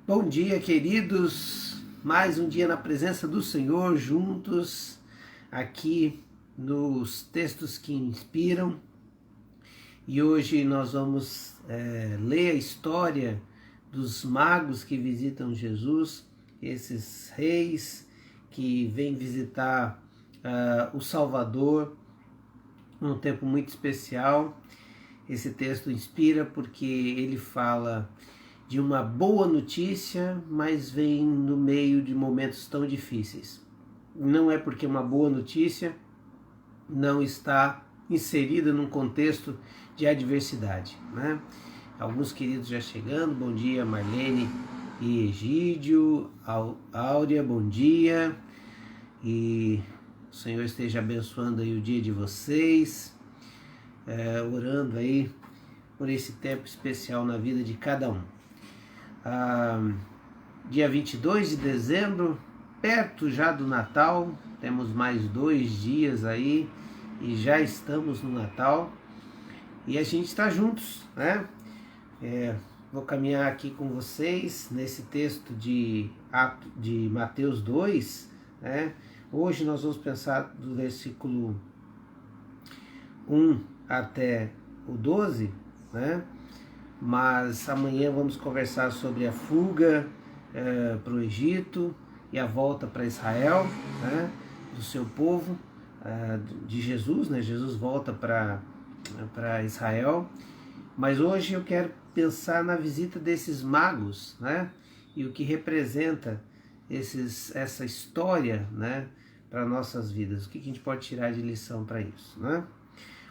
Bom dia, queridos. Mais um dia na presença do Senhor, juntos aqui nos textos que inspiram. E hoje nós vamos ler a história dos magos que visitam Jesus, esses reis que vêm visitar o Salvador num tempo muito especial. Esse texto inspira porque ele fala de uma boa notícia, mas vem no meio de momentos tão difíceis. Não é porque uma boa notícia não está inserida num contexto de adversidade, né? Alguns queridos já chegando, bom dia Marlene e Egídio, Áurea, bom dia, e o Senhor esteja abençoando aí o dia de vocês, orando aí por esse tempo especial na vida de cada um. Dia 22 de dezembro, perto já do Natal, temos mais 2 dias aí e já estamos no Natal e a gente está juntos, né? Vou caminhar aqui com vocês nesse texto de Mateus 2, né? Hoje nós vamos pensar do versículo 1 até o 12, né? Mas amanhã vamos conversar sobre a fuga para o Egito e a volta para Israel, né, do seu povo, de Jesus, né? Jesus volta para Israel, mas hoje eu quero pensar na visita desses magos, né, e o que representa essa história, né, para nossas vidas, o que a gente pode tirar de lição para isso, né?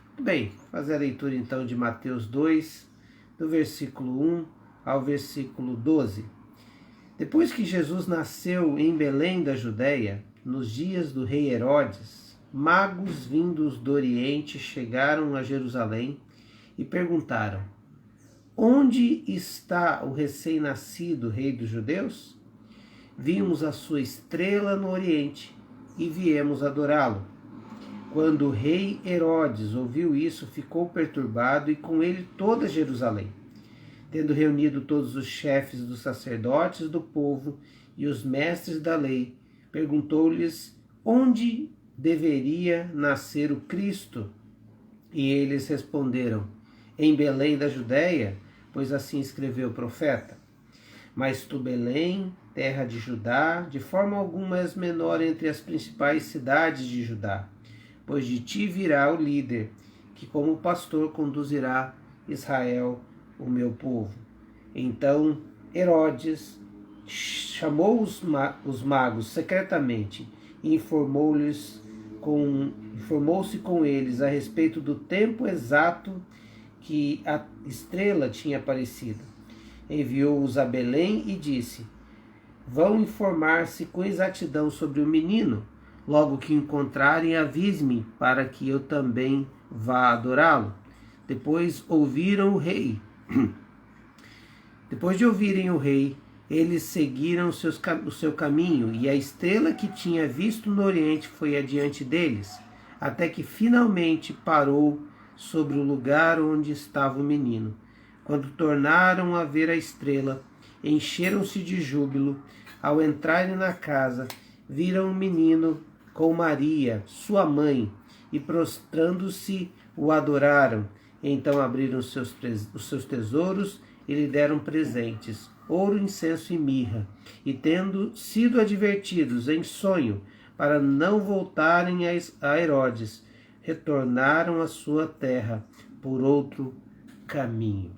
Muito bem, fazer a leitura então de Mateus 2, do versículo 1 ao versículo 12. Depois que Jesus nasceu em Belém da Judéia, nos dias do rei Herodes, magos vindos do Oriente chegaram a Jerusalém e perguntaram: onde está o recém-nascido rei dos judeus? Vimos a sua estrela no Oriente e viemos adorá-lo. Quando o rei Herodes ouviu isso, ficou perturbado e com ele toda Jerusalém. Tendo reunido todos os chefes dos sacerdotes do povo e os mestres da lei, perguntou-lhes onde deveria nascer o Cristo. E eles responderam: em Belém da Judéia, pois assim escreveu o profeta. Mas tu, Belém, terra de Judá, de forma alguma és menor entre as principais cidades de Judá, pois de ti virá o líder, que como pastor conduzirá Israel, o meu povo. Então Herodes chamou os magos secretamente e informou-se com eles a respeito do tempo exato que a estrela tinha aparecido. Enviou-os a Belém e disse: vão informar-se com exatidão sobre o menino. Logo que encontrarem, avise-me, para que eu também vá adorá-lo. Depois de ouvirem o rei, eles seguiram o seu caminho, e a estrela que tinha visto no Oriente foi adiante deles, até que finalmente parou sobre o lugar onde estava o menino. Quando tornaram a ver a estrela, encheram-se de júbilo. Ao entrarem na casa, viram o menino com Maria, sua mãe, e prostrando-se o adoraram. Então abriram os seus tesouros e lhe deram presentes, ouro, incenso e mirra. E tendo sido advertidos em sonho para não voltarem a Herodes, retornaram à sua terra por outro caminho.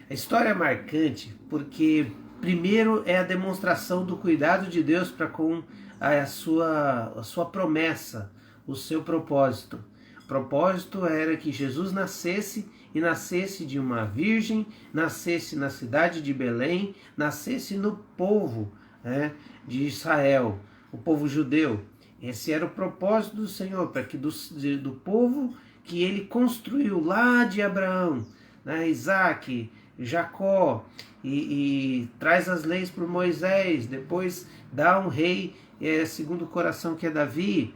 A história é marcante porque, primeiro, é a demonstração do cuidado de Deus para com a sua promessa, o seu propósito. O propósito era que Jesus nascesse, e nascesse de uma virgem, nascesse na cidade de Belém, nascesse no povo, né, de Israel, o povo judeu. Esse era o propósito do Senhor, para que do povo que ele construiu lá de Abraão, né, Isaac, Jacó, e traz as leis por Moisés, depois dá um rei segundo o coração, que é Davi.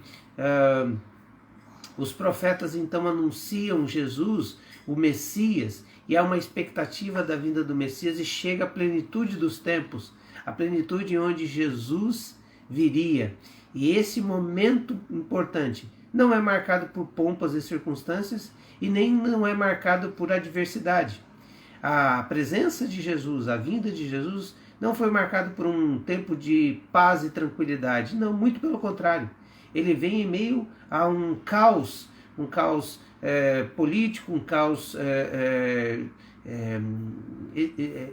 Os profetas então anunciam Jesus, o Messias, e há uma expectativa da vinda do Messias, e chega a plenitude dos tempos, a plenitude onde Jesus viria. E esse momento importante não é marcado por pompas e circunstâncias e nem não é marcado por adversidade. A presença de Jesus, a vinda de Jesus, não foi marcado por um tempo de paz e tranquilidade. Não, muito pelo contrário. Ele vem em meio a um caos político, um caos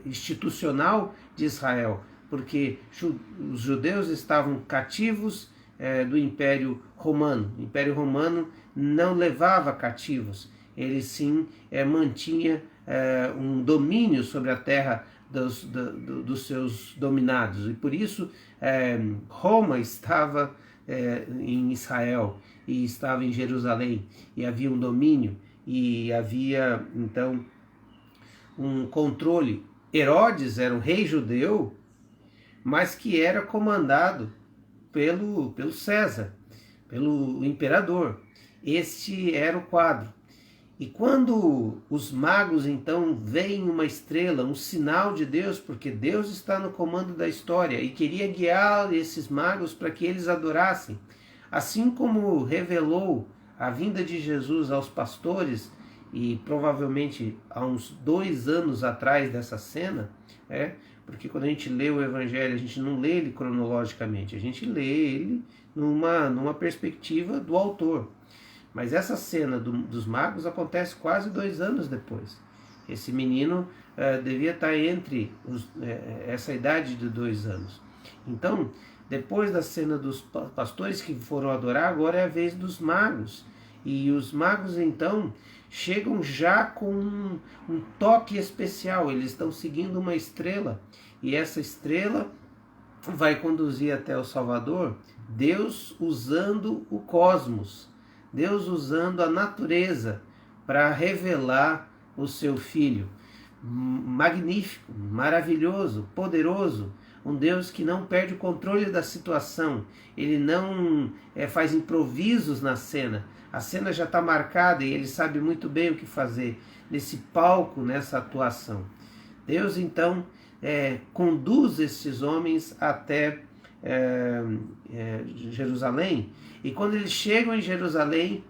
institucional de Israel, porque os judeus estavam cativos do Império Romano. O Império Romano não levava cativos, ele sim mantinha um domínio sobre a terra dos seus dominados, e por isso Roma estava em Israel e estava em Jerusalém, e havia um domínio, e havia então um controle. Herodes era um rei judeu, mas que era comandado pelo César, pelo imperador. Este era o quadro. E quando os magos então veem uma estrela, um sinal de Deus, porque Deus está no comando da história e queria guiar esses magos para que eles adorassem, assim como revelou a vinda de Jesus aos pastores, e provavelmente há uns 2 anos atrás dessa cena, porque quando a gente lê o Evangelho, a gente não lê ele cronologicamente, a gente lê ele numa perspectiva do autor. Mas essa cena dos magos acontece quase 2 anos depois. Esse menino devia estar entre essa idade de 2 anos. Então, depois da cena dos pastores que foram adorar, agora é a vez dos magos. E os magos então chegam já com um toque especial. Eles estão seguindo uma estrela. E essa estrela vai conduzir até o Salvador, Deus usando o cosmos, Deus usando a natureza para revelar o seu Filho. Magnífico, maravilhoso, poderoso, um Deus que não perde o controle da situação, ele não faz improvisos na cena, a cena já está marcada e ele sabe muito bem o que fazer nesse palco, nessa atuação. Deus então conduz esses homens até Jerusalém, e quando eles chegam em Jerusalém,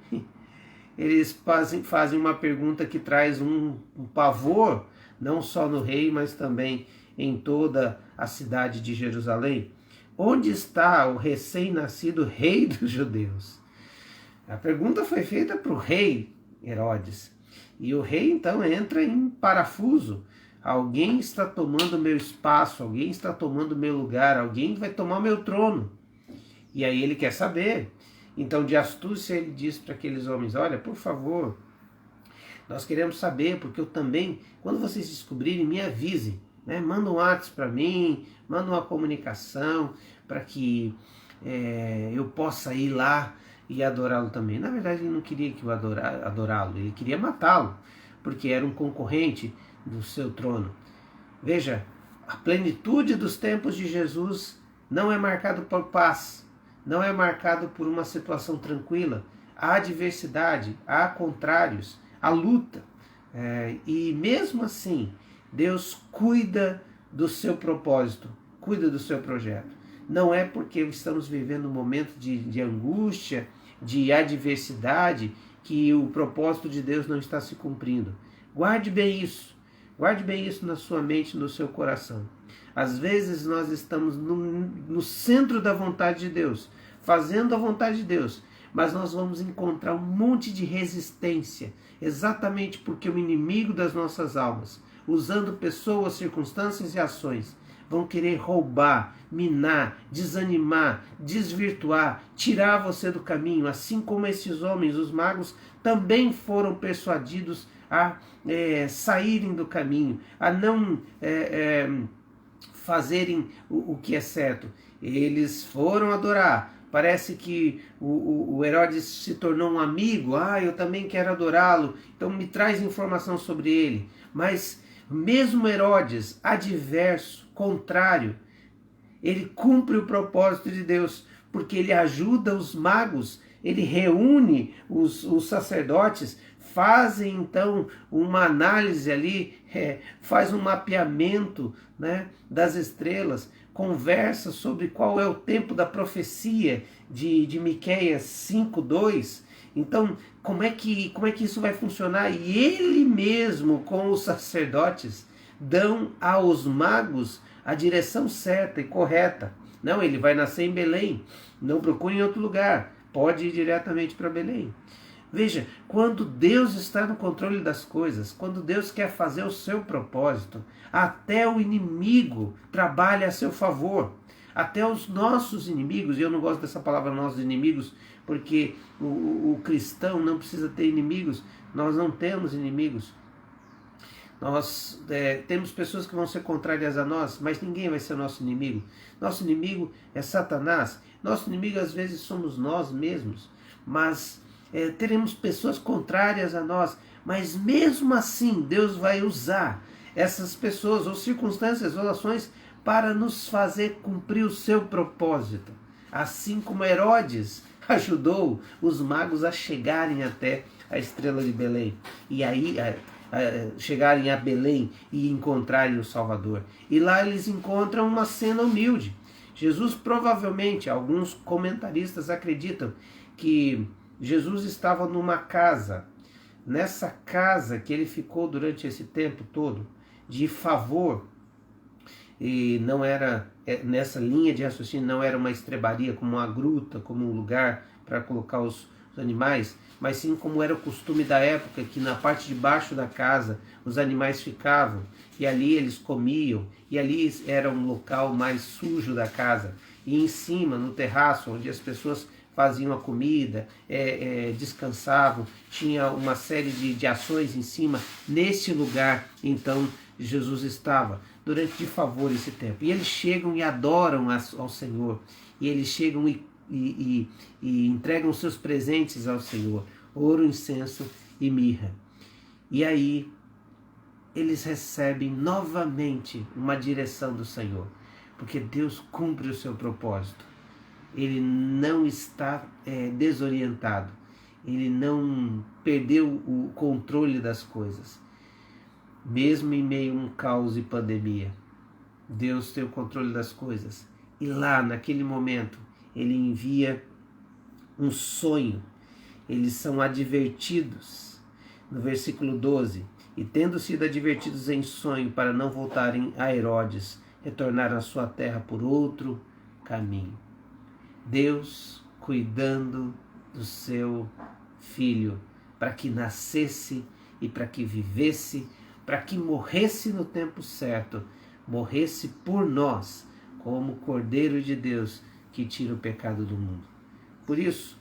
eles fazem uma pergunta que traz um pavor, não só no rei, mas também em toda a cidade de Jerusalém. Onde está o recém-nascido rei dos judeus? A pergunta foi feita para o rei Herodes, e o rei então entra em parafuso. Alguém está tomando meu espaço, alguém está tomando meu lugar, alguém vai tomar meu trono. E aí ele quer saber. Então, de astúcia, ele diz para aqueles homens: olha, por favor, nós queremos saber, porque eu também, quando vocês descobrirem, me avisem, manda um WhatsApp para mim, manda uma comunicação para que eu possa ir lá e adorá-lo também. Na verdade, ele não queria que eu adorá-lo, ele queria matá-lo, porque era um concorrente do seu trono. Veja, a plenitude dos tempos de Jesus não é marcado por paz, não é marcado por uma situação tranquila. Há adversidade, há contrários, há luta. E mesmo assim, Deus cuida do seu propósito, cuida do seu projeto. Não é porque estamos vivendo um momento de angústia, de adversidade, que o propósito de Deus não está se cumprindo. Guarde bem isso. Guarde bem isso na sua mente, no seu coração. Às vezes nós estamos no centro da vontade de Deus, fazendo a vontade de Deus, mas nós vamos encontrar um monte de resistência, exatamente porque o inimigo das nossas almas, usando pessoas, circunstâncias e ações, vão querer roubar, minar, desanimar, desvirtuar, tirar você do caminho, assim como esses homens, os magos, também foram persuadidos a saírem do caminho, a não fazerem o que é certo. Eles foram adorar. Parece que o Herodes se tornou um amigo. Eu também quero adorá-lo, então me traz informação sobre ele. Mas mesmo Herodes, adverso, contrário, ele cumpre o propósito de Deus, porque ele ajuda os magos, ele reúne os sacerdotes, fazem então uma análise ali, faz um mapeamento, né, das estrelas, conversa sobre qual é o tempo da profecia de Miqueias 5:2. Então, como é que isso vai funcionar? E ele mesmo, com os sacerdotes, dão aos magos a direção certa e correta. Não, ele vai nascer em Belém, não procure em outro lugar, pode ir diretamente para Belém. Veja, quando Deus está no controle das coisas, quando Deus quer fazer o seu propósito, até o inimigo trabalha a seu favor. Até os nossos inimigos, e eu não gosto dessa palavra nossos inimigos, porque o cristão não precisa ter inimigos, nós não temos inimigos. Nós temos pessoas que vão ser contrárias a nós, mas ninguém vai ser nosso inimigo. Nosso inimigo é Satanás. Nosso inimigo às vezes somos nós mesmos, mas teremos pessoas contrárias a nós, mas mesmo assim Deus vai usar essas pessoas ou circunstâncias ou ações para nos fazer cumprir o seu propósito. Assim como Herodes ajudou os magos a chegarem até a estrela de Belém. E aí chegarem a Belém e encontrarem o Salvador. E lá eles encontram uma cena humilde. Jesus provavelmente, alguns comentaristas acreditam que Jesus estava numa casa. Nessa casa que ele ficou durante esse tempo todo, de favor, e não era, nessa linha de raciocínio, não era uma estrebaria, como uma gruta, como um lugar para colocar os animais, mas sim como era o costume da época, que na parte de baixo da casa os animais ficavam, e ali eles comiam, e ali era um local mais sujo da casa, e em cima, no terraço, onde as pessoas faziam a comida, descansavam, tinha uma série de ações em cima. Nesse lugar, então, Jesus estava, durante de favor esse tempo. E eles chegam e adoram ao Senhor, e eles chegam e entregam seus presentes ao Senhor, ouro, incenso e mirra. E aí, eles recebem novamente uma direção do Senhor, porque Deus cumpre o seu propósito. Ele não está desorientado, ele não perdeu o controle das coisas. Mesmo em meio a um caos e pandemia, Deus tem o controle das coisas. E lá, naquele momento, ele envia um sonho. Eles são advertidos. No versículo 12, e tendo sido advertidos em sonho para não voltarem a Herodes, retornaram à sua terra por outro caminho. Deus cuidando do seu filho, para que nascesse e para que vivesse, para que morresse no tempo certo, morresse por nós, como Cordeiro de Deus que tira o pecado do mundo. Por isso,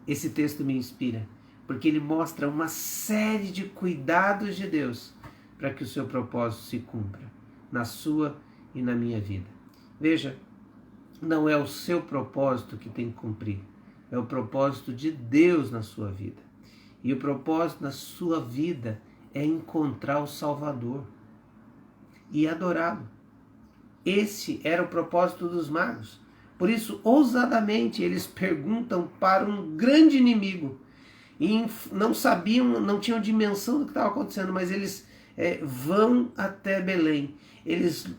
esse texto me inspira, porque ele mostra uma série de cuidados de Deus para que o seu propósito se cumpra na sua e na minha vida. Veja, não é o seu propósito que tem que cumprir, é o propósito de Deus na sua vida. E o propósito na sua vida é encontrar o Salvador e adorá-lo. Esse era o propósito dos magos. Por isso, ousadamente, eles perguntam para um grande inimigo. E não sabiam, não tinham dimensão do que estava acontecendo, mas eles vão até Belém. Eles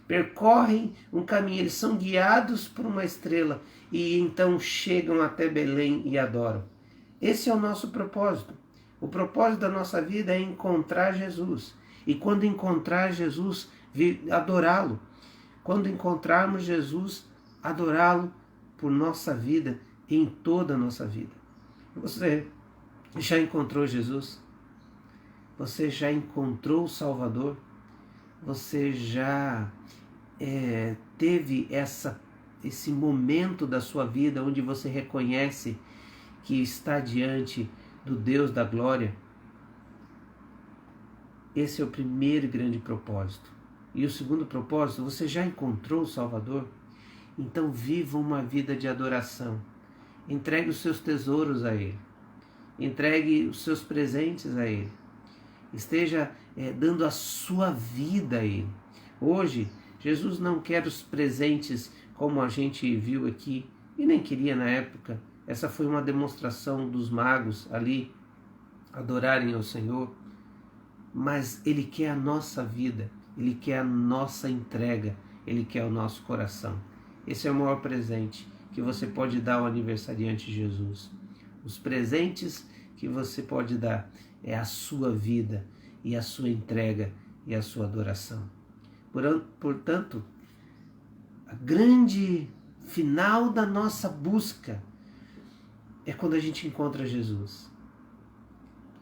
percorrem um caminho, eles são guiados por uma estrela e então chegam até Belém e adoram. Esse é o nosso propósito. O propósito da nossa vida é encontrar Jesus. E quando encontrar Jesus, adorá-lo. Quando encontrarmos Jesus, adorá-lo por nossa vida, em toda a nossa vida. Você já encontrou Jesus? Você já encontrou o Salvador? Você já teve esse momento da sua vida onde você reconhece que está diante do Deus da glória? Esse é o primeiro grande propósito. E o segundo propósito, você já encontrou o Salvador? Então viva uma vida de adoração. Entregue os seus tesouros a Ele. Entregue os seus presentes a Ele. Esteja dando a sua vida a Ele. Hoje, Jesus não quer os presentes como a gente viu aqui, e nem queria na época, essa foi uma demonstração dos magos ali adorarem ao Senhor, mas Ele quer a nossa vida, Ele quer a nossa entrega, Ele quer o nosso coração. Esse é o maior presente que você pode dar ao aniversariante Jesus. Os presentes que você pode dar é a sua vida e a sua entrega e a sua adoração. Portanto, a grande final da nossa busca é quando a gente encontra Jesus.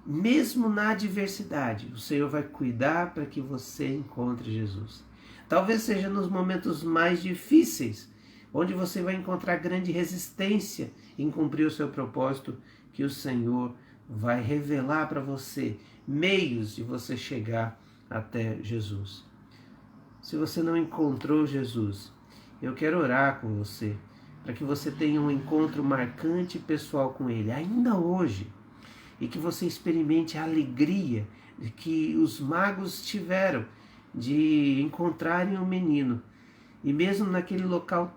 Mesmo na adversidade, o Senhor vai cuidar para que você encontre Jesus. Talvez seja nos momentos mais difíceis, onde você vai encontrar grande resistência em cumprir o seu propósito, que o Senhor vai revelar para você meios de você chegar até Jesus. Se você não encontrou Jesus, eu quero orar com você, para que você tenha um encontro marcante e pessoal com Ele, ainda hoje, e que você experimente a alegria que os magos tiveram de encontrarem o menino, e mesmo naquele local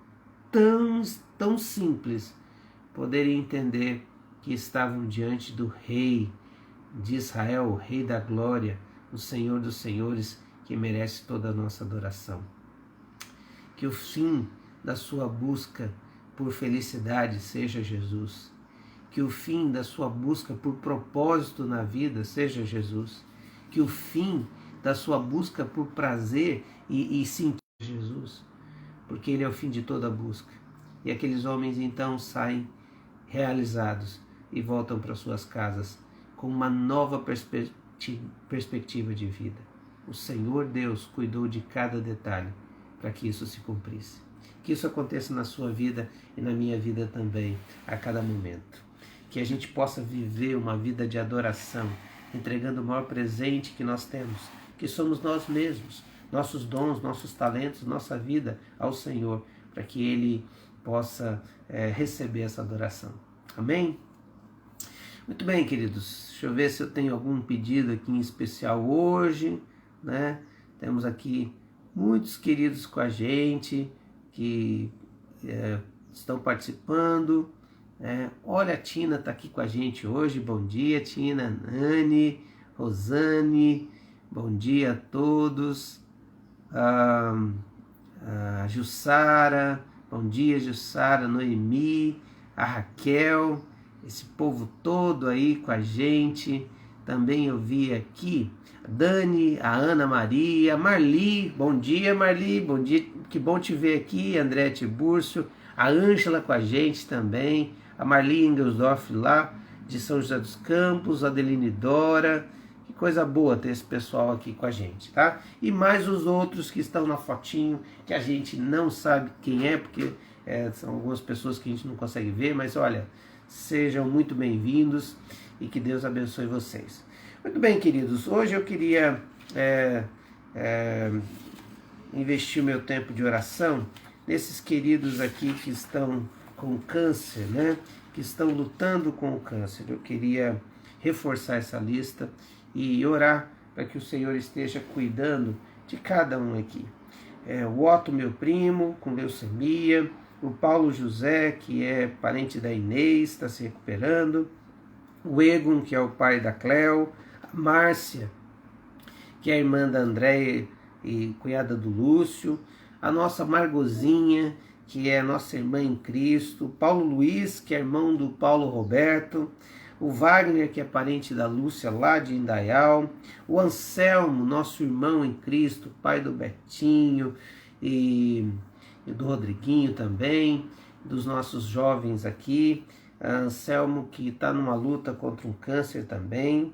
tão simples, poderem entender que estavam diante do Rei de Israel, o Rei da Glória, o Senhor dos Senhores, que merece toda a nossa adoração. Que o fim da sua busca por felicidade seja Jesus. Que o fim da sua busca por propósito na vida seja Jesus. Que o fim da sua busca por prazer e sentir Jesus. Porque Ele é o fim de toda busca. E aqueles homens então saem realizados e voltam para suas casas com uma nova perspectiva de vida. O Senhor Deus cuidou de cada detalhe para que isso se cumprisse. Que isso aconteça na sua vida e na minha vida também, a cada momento. Que a gente possa viver uma vida de adoração, entregando o maior presente que nós temos, que somos nós mesmos, nossos dons, nossos talentos, nossa vida ao Senhor, para que Ele possa receber essa adoração. Amém? Muito bem, queridos. Deixa eu ver se eu tenho algum pedido aqui em especial hoje, né? Temos aqui muitos queridos com a gente que estão participando. Olha, a Tina está aqui com a gente hoje. Bom dia, Tina, Nani, Rosane, bom dia a todos. A Jussara, bom dia, Jussara, Noemi, a Raquel, esse povo todo aí com a gente. Também eu vi aqui a Dani, a Ana Maria, a Marli, bom dia, Marli, bom dia, que bom te ver aqui, André Tiburcio, a Ângela com a gente também, a Marli Engelsdorf lá de São José dos Campos, a Adeline Dora. Que coisa boa ter esse pessoal aqui com a gente, tá? E mais os outros que estão na fotinho, que a gente não sabe quem é, porque são algumas pessoas que a gente não consegue ver, mas olha, sejam muito bem-vindos e que Deus abençoe vocês. Muito bem, queridos, hoje eu queria investir o meu tempo de oração nesses queridos aqui que estão com câncer, né? Que estão lutando com o câncer. Eu queria reforçar essa lista e orar para que o Senhor esteja cuidando de cada um aqui. O Otto, meu primo, com leucemia, o Paulo José, que é parente da Inês, está se recuperando, o Egon, que é o pai da Cleo, a Márcia, que é a irmã da Andréia e cunhada do Lúcio, a nossa Margozinha, que é a nossa irmã em Cristo, o Paulo Luiz, que é irmão do Paulo Roberto, o Wagner, que é parente da Lúcia lá de Indaial, o Anselmo, nosso irmão em Cristo, pai do Betinho e do Rodriguinho também, dos nossos jovens aqui, Anselmo, que está numa luta contra um câncer também,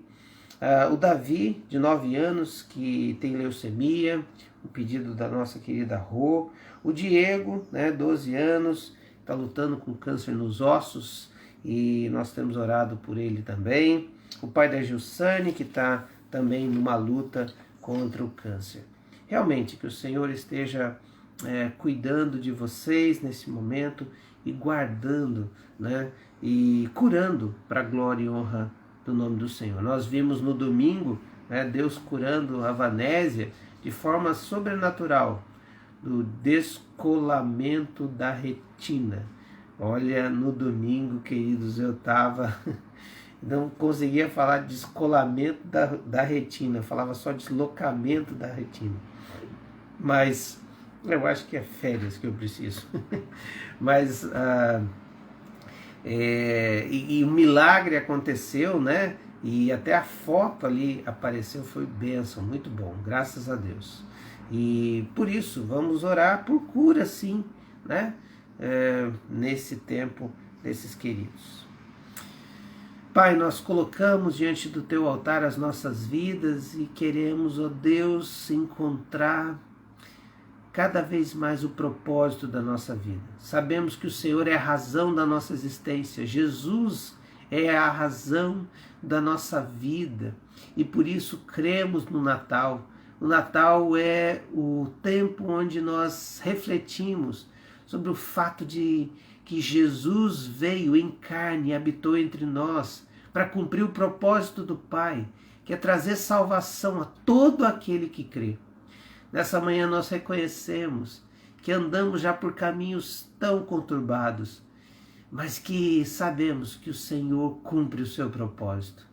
o Davi, de 9 anos, que tem leucemia, o pedido da nossa querida Rô, o Diego, 12 anos, está lutando com câncer nos ossos, e nós temos orado por ele também. O pai da Gilsane, que está também numa luta contra o câncer. Realmente, que o Senhor esteja cuidando de vocês nesse momento e guardando, e curando para a glória e honra do nome do Senhor. Nós vimos no domingo Deus curando a Vanésia de forma sobrenatural, do descolamento da retina. Olha, no domingo, queridos, eu não conseguia falar de descolamento da retina, eu falava só deslocamento da retina. Mas eu acho que é férias que eu preciso. Mas o milagre aconteceu, né? E até a foto ali apareceu, foi bênção, muito bom, graças a Deus. E por isso, vamos orar por cura, sim, né? Nesse tempo desses queridos. Pai, nós colocamos diante do Teu altar as nossas vidas e queremos, ó Deus, encontrar cada vez mais o propósito da nossa vida. Sabemos que o Senhor é a razão da nossa existência, Jesus é a razão da nossa vida e por isso cremos no Natal. O Natal é o tempo onde nós refletimos sobre o fato de que Jesus veio em carne e habitou entre nós para cumprir o propósito do Pai, que é trazer salvação a todo aquele que crê. Nessa manhã nós reconhecemos que andamos já por caminhos tão conturbados, mas que sabemos que o Senhor cumpre o seu propósito.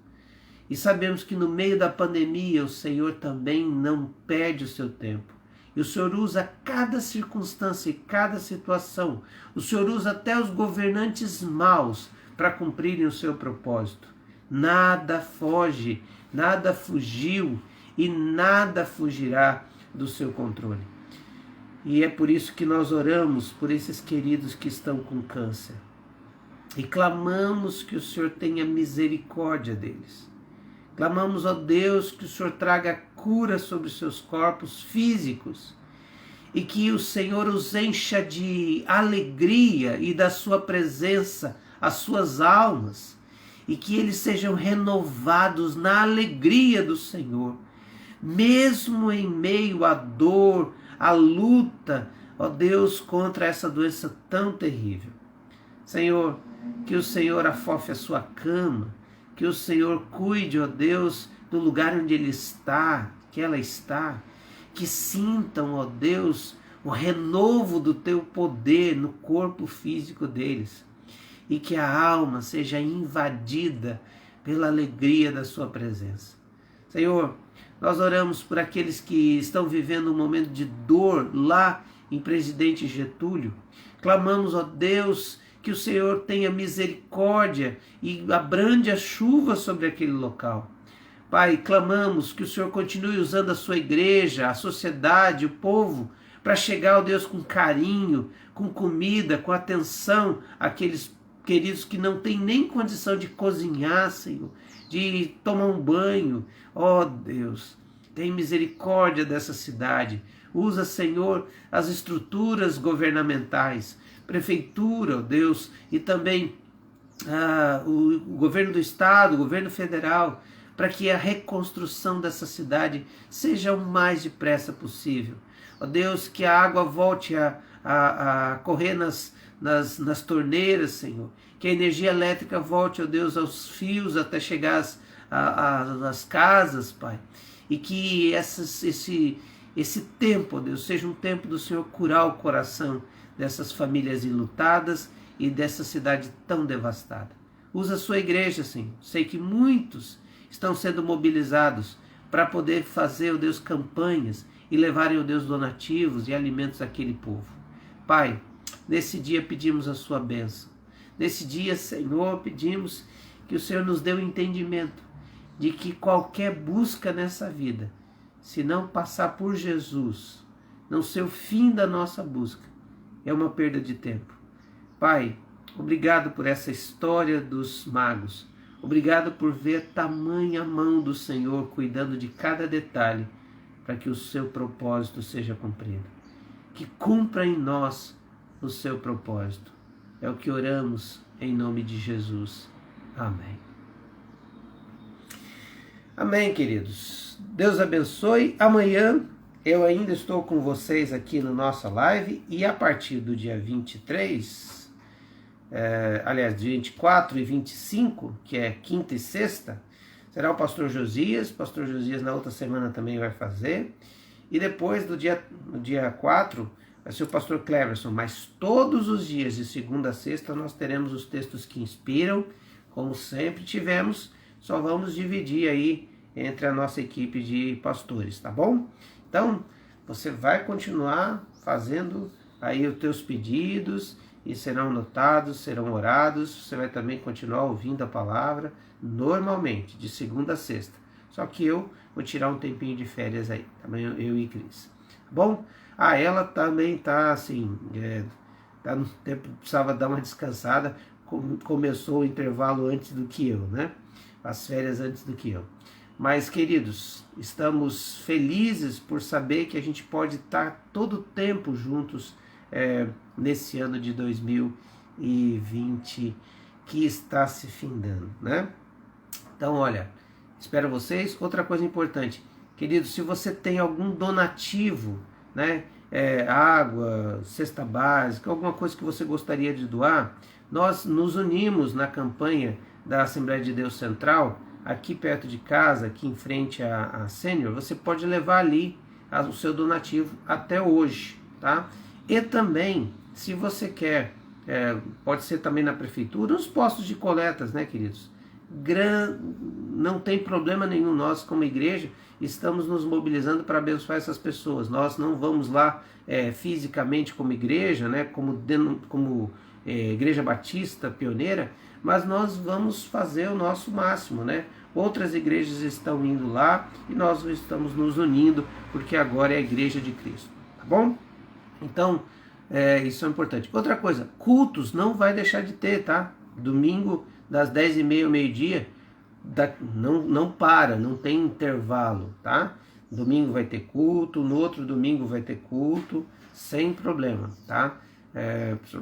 E sabemos que no meio da pandemia o Senhor também não perde o seu tempo. E o Senhor usa cada circunstância e cada situação. O Senhor usa até os governantes maus para cumprirem o seu propósito. Nada foge, nada fugiu e nada fugirá do seu controle. E é por isso que nós oramos por esses queridos que estão com câncer. E clamamos que o Senhor tenha misericórdia deles. Clamamos, ó Deus, que o Senhor traga cura sobre os seus corpos físicos e que o Senhor os encha de alegria e da sua presença as suas almas e que eles sejam renovados na alegria do Senhor, mesmo em meio à dor, à luta, ó Deus, contra essa doença tão terrível. Senhor, que o Senhor afofe a sua cama, que o Senhor cuide, ó Deus, do lugar onde ele está, que ela está, que sintam, ó Deus, o renovo do teu poder no corpo físico deles e que a alma seja invadida pela alegria da sua presença. Senhor, nós oramos por aqueles que estão vivendo um momento de dor lá em Presidente Getúlio. Clamamos, ó Deus, que o Senhor tenha misericórdia e abrande a chuva sobre aquele local. Pai, clamamos que o Senhor continue usando a sua igreja, a sociedade, o povo, para chegar, ó Deus, com carinho, com comida, com atenção àqueles queridos que não têm nem condição de cozinhar, Senhor, de tomar um banho. Ó Deus, tem misericórdia dessa cidade. Usa, Senhor, as estruturas governamentais, prefeitura, ó Deus, e também o governo do estado, o governo federal, para que a reconstrução dessa cidade seja o mais depressa possível. Ó Deus, que a água volte a correr nas torneiras, Senhor, que a energia elétrica volte, ó Deus, aos fios até chegar às casas, Pai, e que esse tempo, ó Deus, seja um tempo do Senhor curar o coração dessas famílias enlutadas e dessa cidade tão devastada. Usa a sua igreja, Senhor. Sei que muitos estão sendo mobilizados para poder fazer, ó Deus, campanhas e levarem, ó Deus, donativos e alimentos àquele povo. Pai, nesse dia pedimos a sua bênção. Nesse dia, Senhor, pedimos que o Senhor nos dê o entendimento de que qualquer busca nessa vida, se não passar por Jesus, não ser o fim da nossa busca, é uma perda de tempo. Pai, obrigado por essa história dos magos. Obrigado por ver tamanha mão do Senhor cuidando de cada detalhe para que o seu propósito seja cumprido. Que cumpra em nós o seu propósito. É o que oramos em nome de Jesus. Amém. Amém, queridos. Deus abençoe. Amanhã eu ainda estou com vocês aqui na nossa live e a partir do dia 23, dia 24 e 25, que é quinta e sexta, será o pastor Josias. Pastor Josias na outra semana também vai fazer. E depois no dia 4, vai ser o pastor Cleverson, mas todos os dias, de segunda a sexta, nós teremos os textos que inspiram, como sempre tivemos, só vamos dividir aí entre a nossa equipe de pastores, tá bom? Então, você vai continuar fazendo aí os teus pedidos e serão notados, serão orados, você vai também continuar ouvindo a palavra normalmente, de segunda a sexta. Só que eu vou tirar um tempinho de férias aí, também eu e Cris. Tá bom? Ela também tá assim, tá no tempo, precisava dar uma descansada, começou o intervalo antes do que eu, né? As férias antes do que eu. Mas, queridos, estamos felizes por saber que a gente pode estar todo o tempo juntos nesse ano de 2020 que está se findando, né? Então, olha, espero vocês. Outra coisa importante, queridos, se você tem algum donativo, né? Água, cesta básica, alguma coisa que você gostaria de doar, nós nos unimos na campanha da Assembleia de Deus Central, aqui perto de casa, aqui em frente à Sênior. Você pode levar ali o seu donativo até hoje, tá? E também, se você quer, pode ser também na prefeitura, nos postos de coletas, né, queridos? Não tem problema nenhum, nós como igreja estamos nos mobilizando para abençoar essas pessoas. Nós não vamos lá fisicamente como igreja, né, como Igreja Batista Pioneira, mas nós vamos fazer o nosso máximo, né? Outras igrejas estão indo lá e nós estamos nos unindo, porque agora é a igreja de Cristo, tá bom? Então, isso é importante. Outra coisa, cultos não vai deixar de ter, tá? Domingo, das 10h30 ao meio-dia, não para, não tem intervalo, tá? Domingo vai ter culto, no outro domingo vai ter culto, sem problema, tá?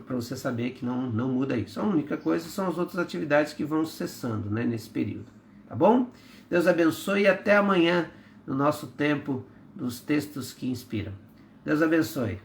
Para você saber que não muda isso. A única coisa são as outras atividades que vão cessando, né, nesse período. Tá bom? Deus abençoe e até amanhã no nosso tempo dos textos que inspiram. Deus abençoe.